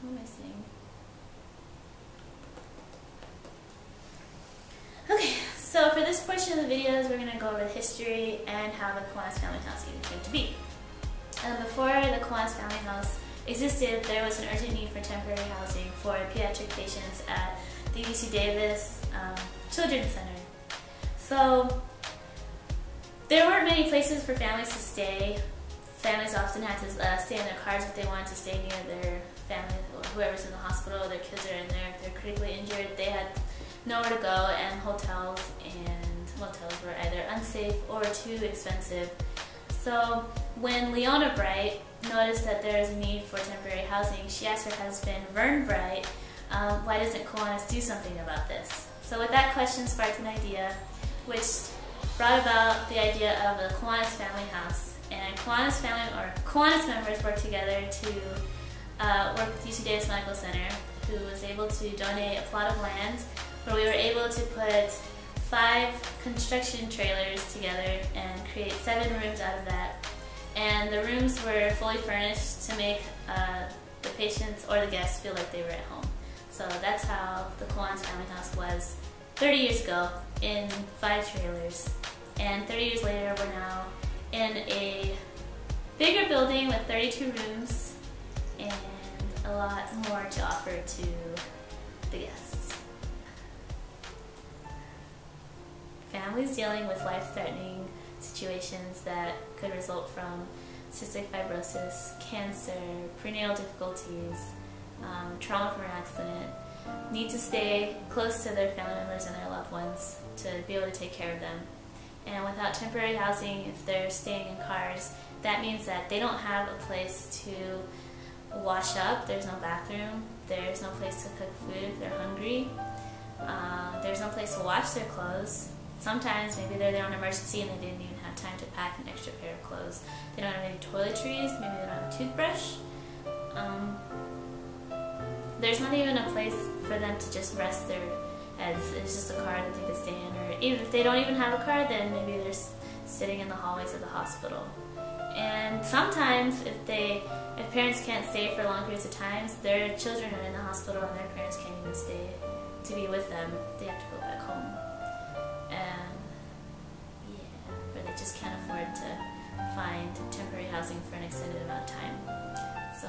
What am I saying? Okay, so for this portion of the videos, we're going to go over the history and how the Kiwanis family house even came to be. Before the Kiwanis family house existed, there was an urgent need for temporary housing for pediatric patients at the UC Davis Children's Center. So there weren't many places for families to stay. Families often had to stay in their cars if they wanted to stay near their family, or whoever's in the hospital, their kids are in there. If they're critically injured, they had nowhere to go, and hotels and motels were either unsafe or too expensive. So when Leona Bright noticed that there is a need for temporary housing, she asked her husband, Vern Bright, why doesn't Kiwanis do something about this? So with that question sparked an idea, which brought about the idea of the Kiwanis family house. And Kiwanis members worked together to work with UC Davis Medical Center, who was able to donate a plot of land where we were able to put 5 construction trailers together and create 7 rooms out of that. And the rooms were fully furnished to make the patients or the guests feel like they were at home. So that's how the Kiwanis family house was 30 years ago, in 5 trailers. And 30 years later, we're now in a bigger building with 32 rooms and a lot more to offer to the guests. Families dealing with life-threatening situations that could result from cystic fibrosis, cancer, prenatal difficulties, trauma from an accident, need to stay close to their family members and their loved ones to be able to take care of them. And without temporary housing, if they're staying in cars, that means that they don't have a place to wash up. There's no bathroom. There's no place to cook food if they're hungry. There's no place to wash their clothes. Sometimes maybe they're there on emergency and they didn't even have time to pack an extra pair of clothes. They don't have any toiletries. Maybe they don't have a toothbrush. There's not even a place for them to just rest their heads. It's just a car that they could stay in, or even if they don't even have a car, then maybe they're sitting in the hallways of the hospital. And sometimes if parents can't stay for long periods of time, their children are in the hospital and their parents can't even stay to be with them. They have to go back home. And yeah, or they just can't afford to find temporary housing for an extended amount of time. So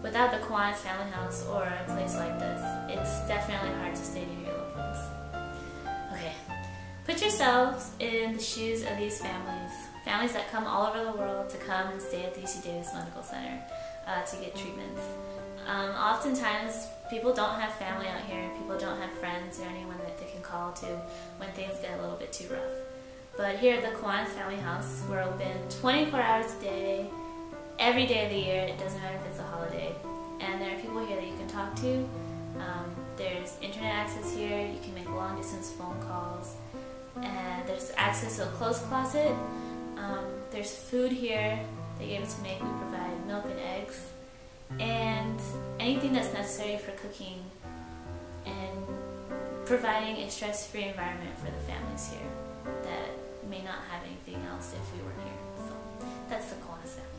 without the Kiwanis family house or a place like this, it's definitely hard to stay near your loved ones. Okay, put yourselves in the shoes of these families that come all over the world to come and stay at the UC Davis Medical Center to get treatments. Oftentimes, people don't have family out here, people don't have friends or anyone that they can call to when things get a little bit too rough. But here at the Kiwanis family house, we're open 24 hours a day, every day of the year. It doesn't matter if it's a holiday. And there are people here that you can talk to. There's internet access here. You can make long distance phone calls. And there's access to a clothes closet. There's food here that you're able to make. We provide milk and eggs. And anything that's necessary for cooking and providing a stress-free environment for the families here that may not have anything else if we weren't here. So that's the Kiwanis family.